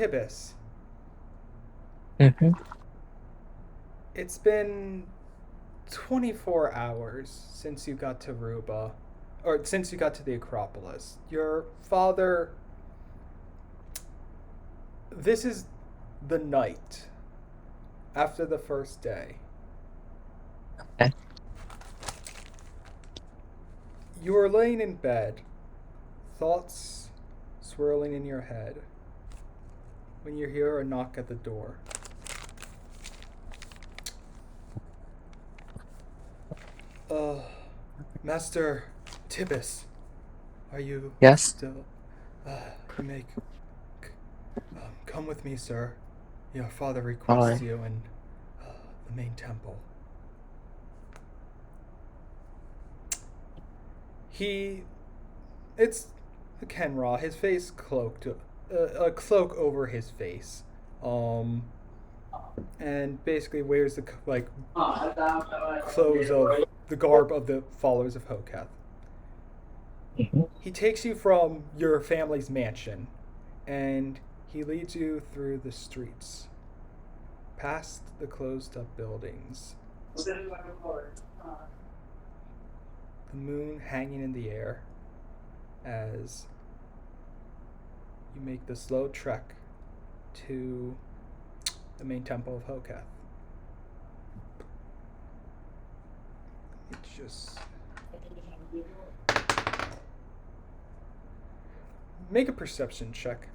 Tibis, Mm-hmm. it's been 24 hours since you got to Ruba, or since you got to the Acropolis. Your father. This is the night after the first day. Okay. You are laying in bed, thoughts swirling in your head, when you hear a knock at the door. Uh, Master Tibis, are you Yes? still? You may come with me, sir. Your father requests Alright. you in the main temple. He, it's Kenra. His face cloaked, a cloak over his face, um, and basically wears the clothes of the garb of the followers of Hoketh. Mm-hmm. He takes you from your family's mansion, and he leads you through the streets, past the closed-up buildings, the moon hanging in the air as you make the slow trek to the main temple of Hoketh. It's just make a perception check.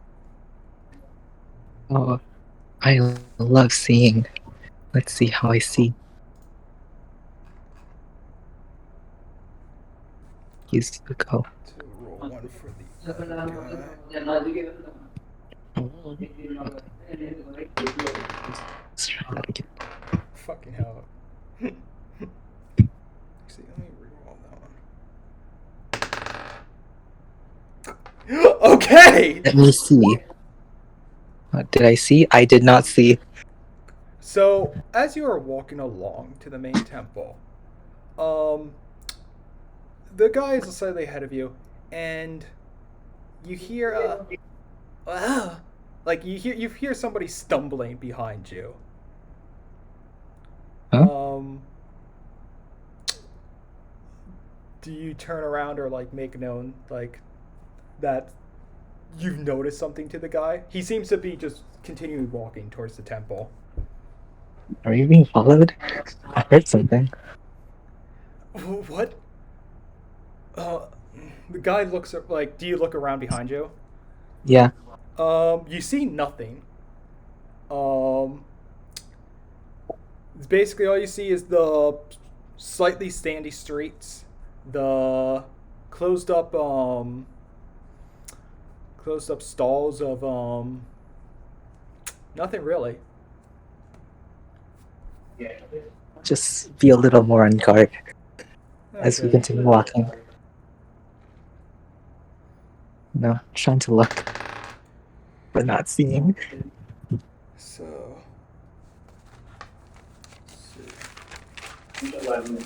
Oh, I love seeing. Let's see how I see. He's the go. To roll one for the other guy. Let's try that again. Fucking hell. See, let me re-roll that one. Okay. Let me see. What did I see? I did not see. So as you are walking along to the main temple, um, the guy is slightly ahead of you, and you hear like you hear somebody stumbling behind you. Huh? Um, do you turn around or like make known like that you've noticed something to the guy? He seems to be just continuing walking towards the temple. Are you being followed? I heard something. What? Uh, the guy looks like. Do you look around behind you? Yeah. You see nothing. Um, basically all you see is the slightly sandy streets, the closed up, closed up stalls of nothing really. Just be a little more on guard as we Okay, continue walking. No, trying to look, but not seeing. so um,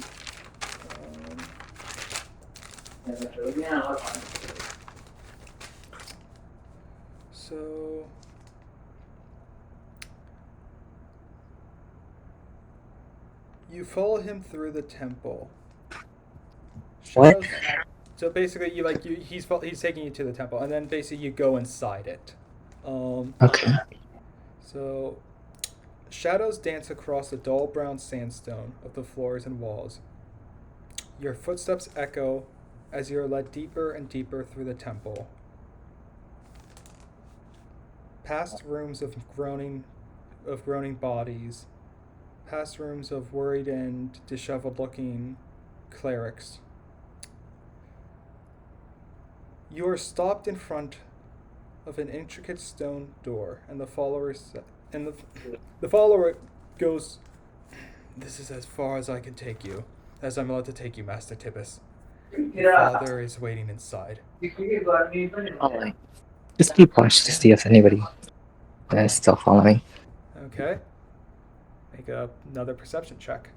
so you follow him through the temple. What? Shadows. So basically, he's taking you to the temple, and then basically you go inside it. Um, Okay. so shadows dance across the dull brown sandstone of the floors and walls. Your footsteps echo as you are led deeper and deeper through the temple, past rooms of groaning bodies, past rooms of worried and disheveled-looking clerics. You are stopped in front of an intricate stone door, and the follower goes, "This is as far as I can take you, as I'm allowed to take you, Master Tibis. Your father is waiting inside." Alright. Just keep watch to see if anybody is still following. Okay, make another perception check.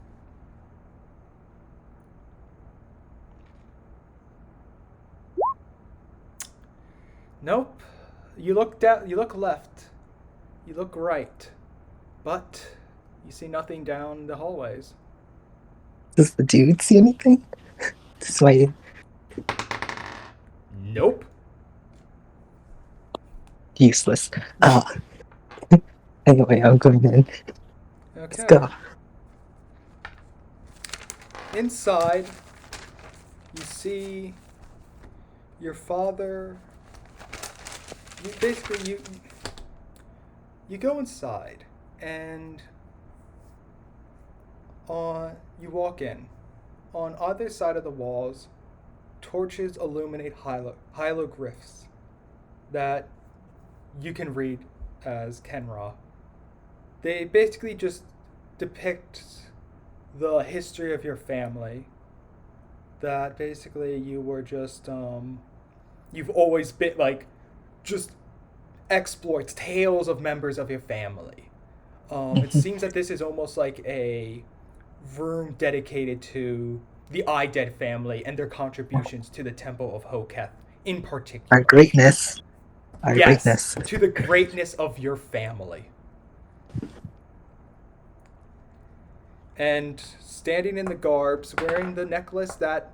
Nope. You look down. You look left, You look right, but you see nothing down the hallways. Does the dude see anything? This is my Nope. useless. Anyway, I'm going in. Let's Okay. go. Inside, you see your father. You go inside, and you walk in. On either side of the walls, torches illuminate hieroglyphs that you can read as Kenra. They basically just depict the history of your family. That basically you were just you've always been like just exploits, tales of members of your family. It seems that this is almost like a room dedicated to the Dead family and their contributions to the Temple of Hoketh in Our particular. greatness. Our Yes, greatness. to the greatness of your family. And standing in the garbs, wearing the necklace that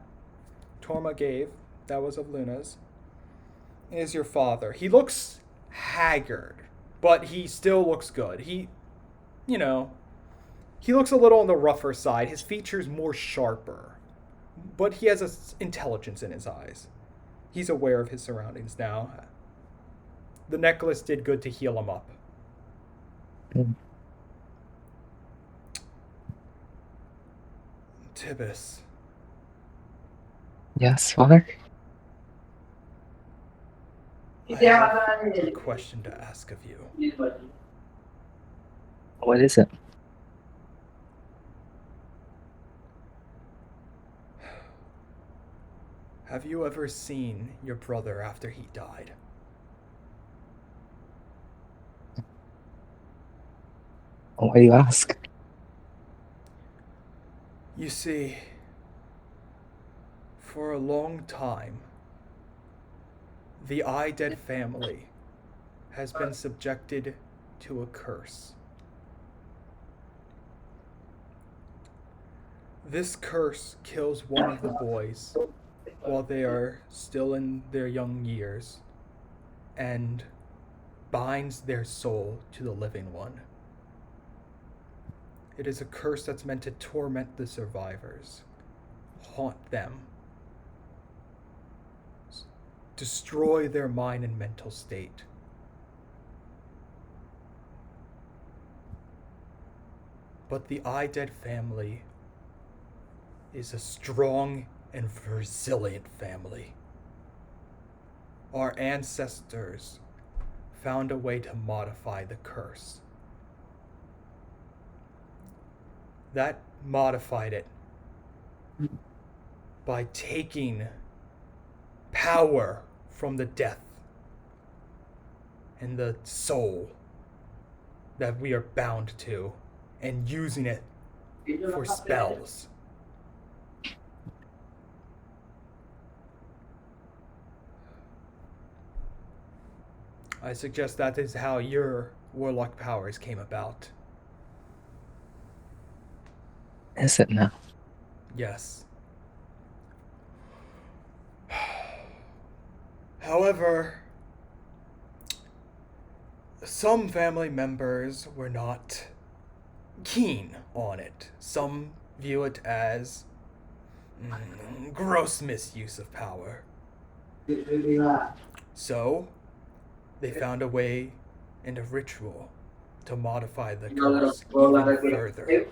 Torma gave, that was of Luna's, is your father. He looks haggard, but he still looks good. You know, he looks a little on the rougher side. His features more sharper, but he has intelligence in his eyes. He's aware of his surroundings now. The necklace did good to heal him up. Mm. Tibis, Yes, father? I have a question to ask of you. What is it? Have you ever seen your brother after he died? Why do you ask? You see, for a long time, the Dead family has been subjected to a curse. This curse kills one of the boys while they are still in their young years and binds their soul to the living one. It is a curse that's meant to torment the survivors, haunt them, destroy their mind and mental state. But the Dead family is a strong and resilient family. Our ancestors found a way to modify the curse. That modified it by taking power from the death and the soul that we are bound to and using it for spells. I suggest that is how your warlock powers came about. Is it now? Yes. However, some family members were not keen on it. Some view it as gross misuse of power. So, they found a way and a ritual to modify the curse even further.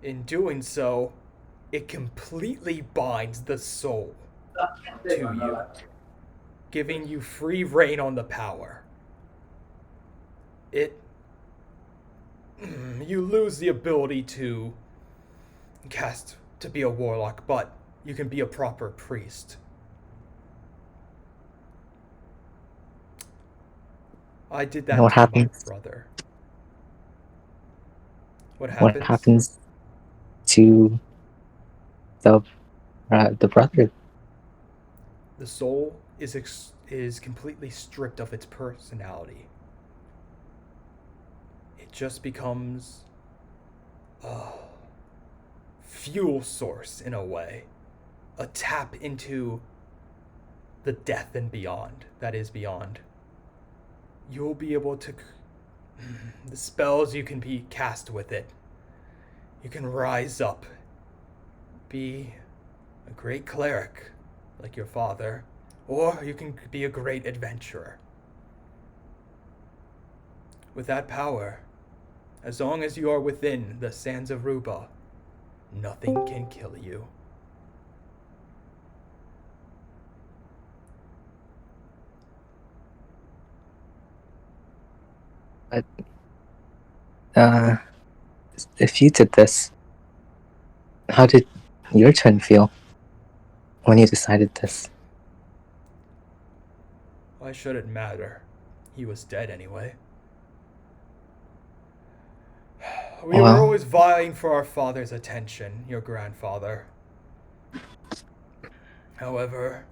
In doing so, it completely binds the soul to you, giving you free reign on the power. You lose the ability to be a warlock, but you can be a proper priest. I did And that what to my happens? brother. What What happens? happens to the brother? The soul is completely stripped of its personality. It just becomes a fuel source in a way, a tap into the death and beyond that is beyond. You'll be able to the spells you can be cast with it. You can rise up, be a great cleric like your father, or you can be a great adventurer. With that power, as long as you are within the sands of Ruba, nothing can kill you. But if you did this, how did your twin feel when you decided this? Why should it matter? He was dead anyway. We were always vying for our father's attention, your grandfather. However,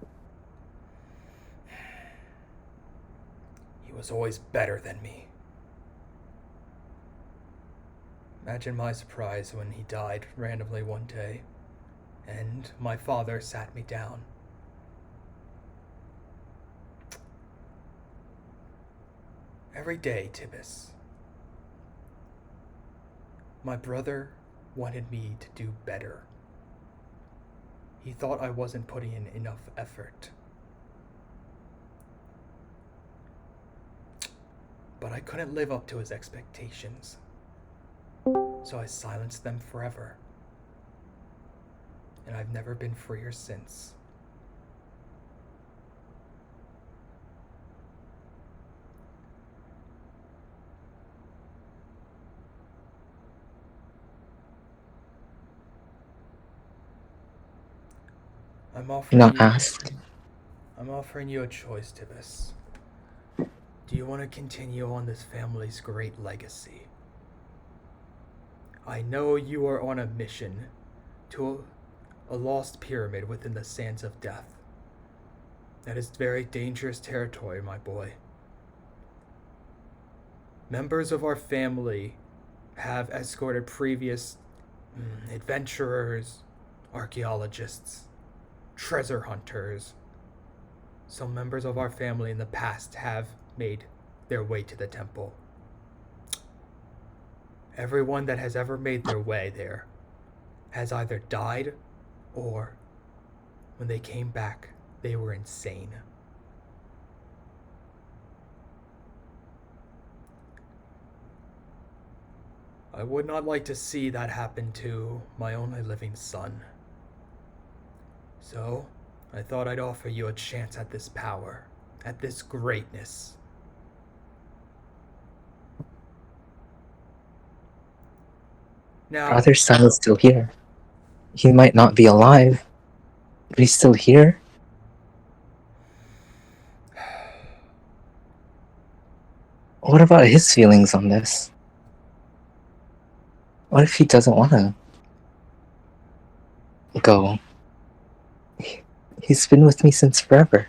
he was always better than me. Imagine my surprise when he died randomly one day, and my father sat me down. Every day, Tibis, my brother wanted me to do better. He thought I wasn't putting in enough effort. But I couldn't live up to his expectations. So I silenced them forever. And I've never been freer since. I'm offering you a choice, Tibis. Do you want to continue on this family's great legacy? I know you are on a mission to a lost pyramid within the sands of death. That is very dangerous territory, my boy. Members of our family have escorted previous adventurers, archaeologists, treasure hunters. Some members of our family in the past have made their way to the temple. Everyone that has ever made their way there has either died or, when they came back, they were insane. I would not like to see that happen to my only living son. So, I thought I'd offer you a chance at this power, at this greatness. Now, Brother's son is still here. He might not be alive, but he's still here. What about his feelings on this? What if he doesn't want to go? He's been with me since forever.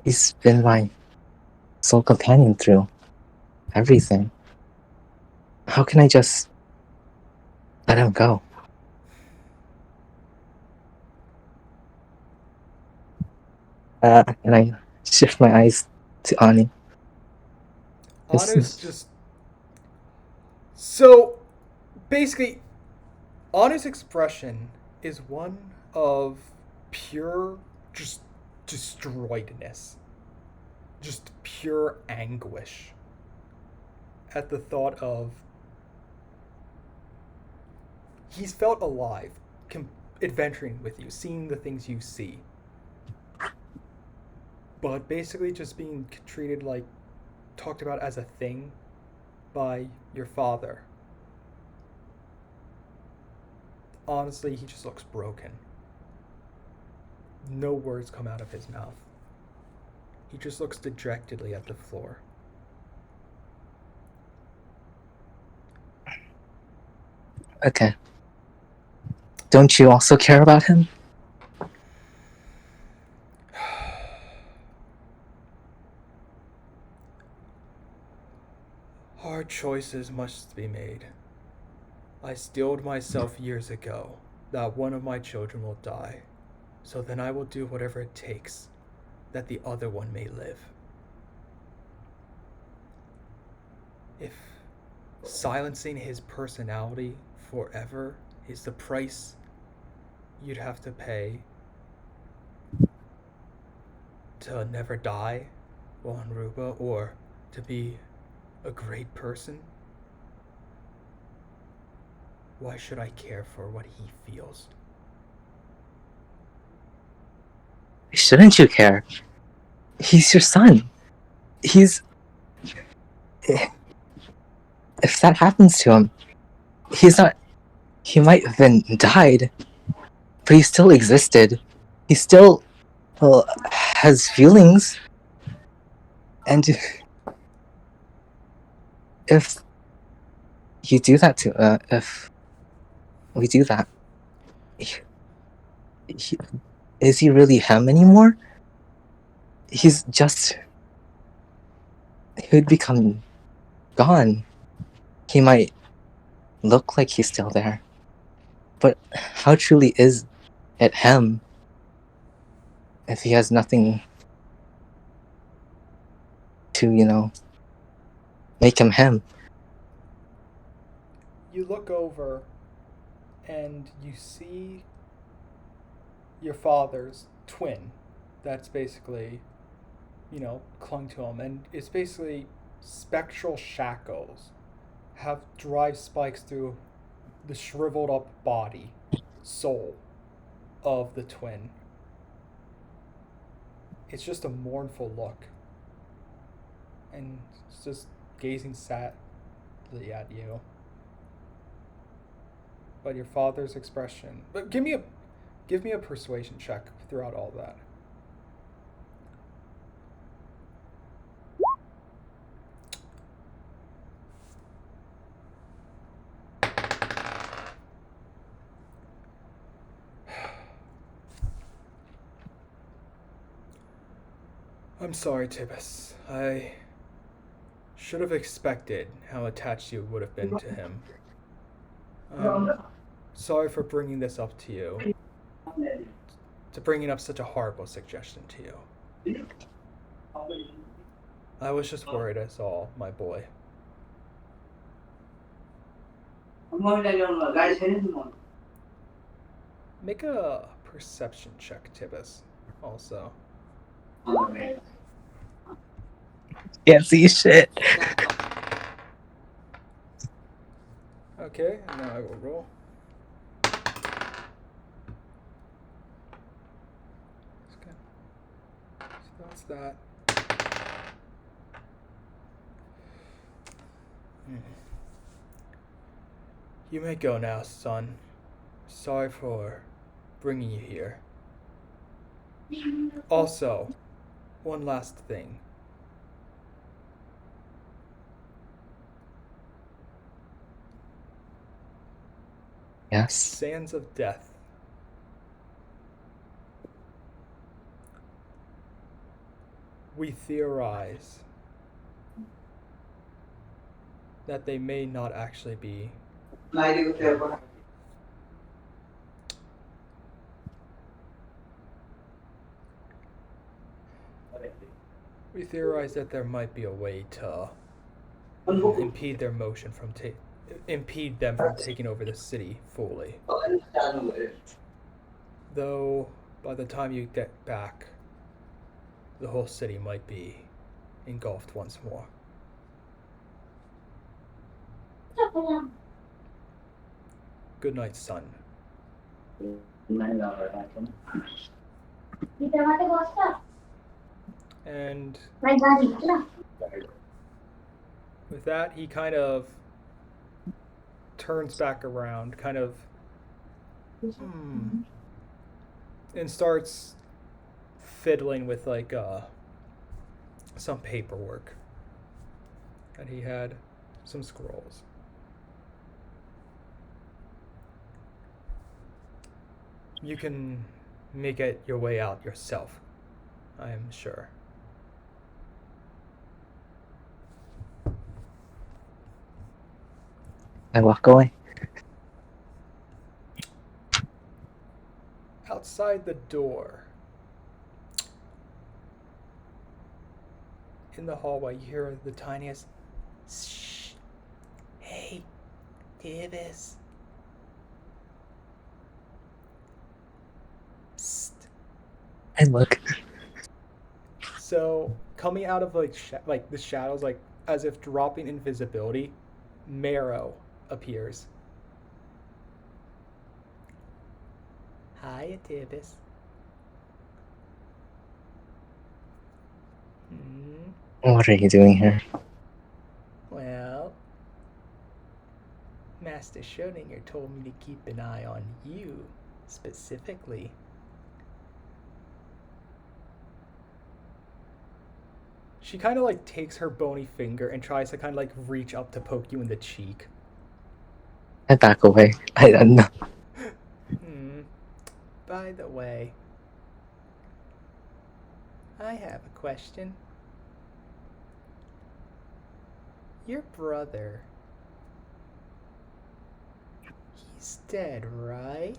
He's been my sole companion through everything. How can I just let him go? And I shift my eyes to Ani. Anu's just... So, basically, Anu's expression is one of pure, just destroyedness. Just pure anguish at the thought of... He's felt alive, adventuring with you, seeing the things you see. But basically just being treated like, talked about as a thing by your father. Honestly, he just looks broken. No words come out of his mouth. He just looks dejectedly at the floor. Okay. Don't you also care about him? Hard choices must be made. I steeled myself years ago that one of my children will die, so then I will do whatever it takes that the other one may live. If silencing his personality forever is the price you'd have to pay to never die while on Ruba, or to be a great person, why should I care for what he feels? Shouldn't you care? He's your son. He's... If that happens to him, he's not... He might have been died, but he still existed. He still, well, has feelings. And if you do that to... if we do that, he, is he really him anymore? He's just... He would become gone. He might look like he's still there, but how truly is it him if he has nothing to, make him him? You look over and you see your father's twin that's basically, clung to him. And it's basically spectral shackles have drive spikes through the shriveled up body, soul of the twin. It's just a mournful look. And it's just gazing sadly at you. But your father's expression. But give me a persuasion check throughout all that. I'm sorry, Tibis. I should have expected how attached you would have been to him. Sorry for bringing this up to you. To bringing up such a horrible suggestion to you. I was just worried, that's all, my boy. Make a perception check, Tibis, also. Can't see shit. Okay, now I will roll. So that's that. You may go now, son. Sorry for bringing you here. Also, one last thing. Yes? Sands of Death. We theorize that they may not actually be. We theorize that there might be a way to impede their motion from impede them from taking over the city fully. Though by the time you get back, the whole city might be engulfed once more. Good night, son. And with that, he kind of turns back around, and starts fiddling with some paperwork that he had, some scrolls. You can make it your way out yourself, I am sure. I walk away. Outside the door, in the hallway, you hear the tiniest shh. Hey, Tibis. Psst. I look. So coming out of like the shadows, like as if dropping invisibility, Marrow appears. Hi, Tibis. What are you doing here? Well, Master Schrodinger told me to keep an eye on you, specifically. She kind of like takes her bony finger and tries to kind of like reach up to poke you in the cheek. I back away. I don't know. By the way, I have a question. Your brother, he's dead, right?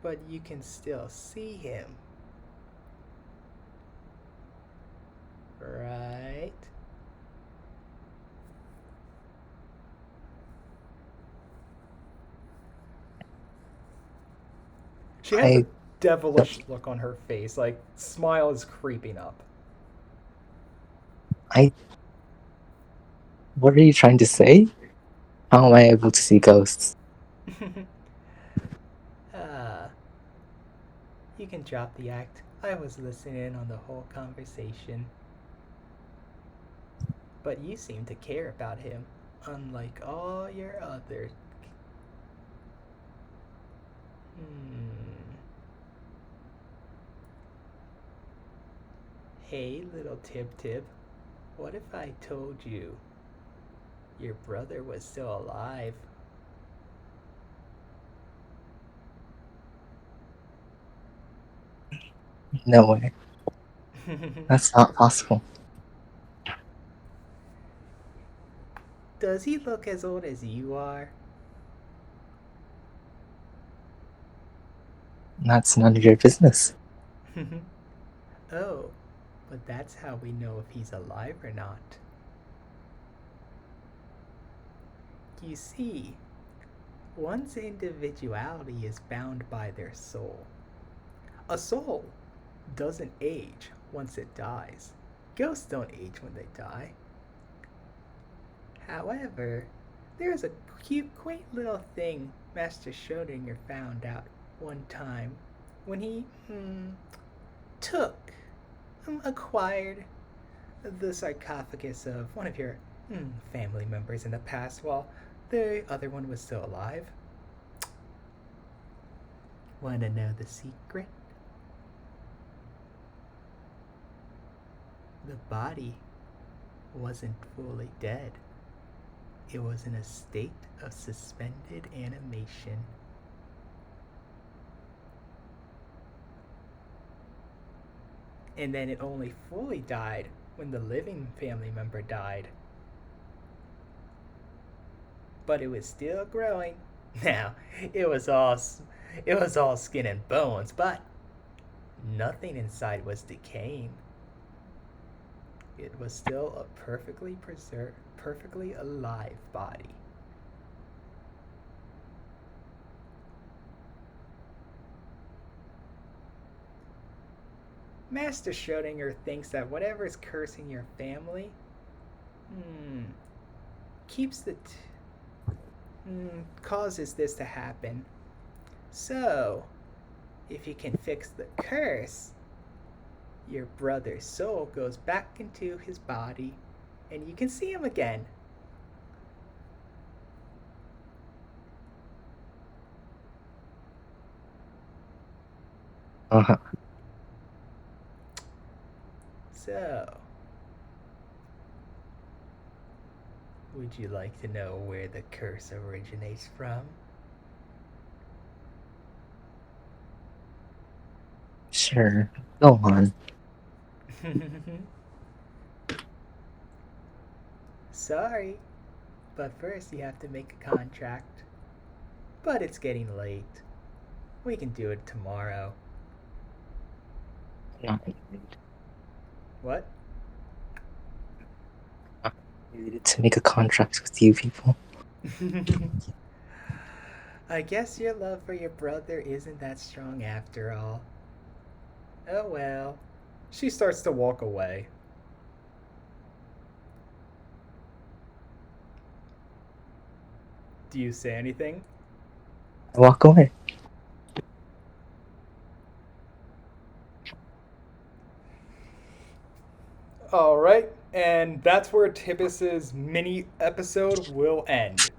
But you can still see him, right? She has a devilish look on her face, like smile is creeping up. What are you trying to say? How am I able to see ghosts? You can drop the act. I was listening on the whole conversation. But you seem to care about him, unlike all your other. Hey, little Tib Tib, what if I told you your brother was still alive? No way. That's not possible. Does he look as old as you are? That's none of your business. Oh, but that's how we know if he's alive or not. You see, one's individuality is bound by their soul. A soul doesn't age once it dies. Ghosts don't age when they die. However, there's a cute, quaint little thing Master Schrodinger found out one time when he acquired the sarcophagus of one of your family members in the past while the other one was still alive. Want to know the secret? The body wasn't fully dead. It was in a state of suspended animation. And then it only fully died when the living family member died. But it was still growing. Now, it was all skin and bones, but nothing inside was decaying. It was still a perfectly preserved, perfectly alive body. Master Schrodinger thinks that whatever's cursing your family keeps causes this to happen. So, if you can fix the curse, your brother's soul goes back into his body and you can see him again. Uh-huh. So, would you like to know where the curse originates from? Sure. Go on. Sorry, But first, you have to make a contract. But it's getting late. We can do it tomorrow. Not in the mood. What? Not related to make a contract with you people. I guess your love for your brother isn't that strong after all. Oh well. She starts to walk away. Do you say anything? I walk away. All right, and that's where Tibis's mini episode will end.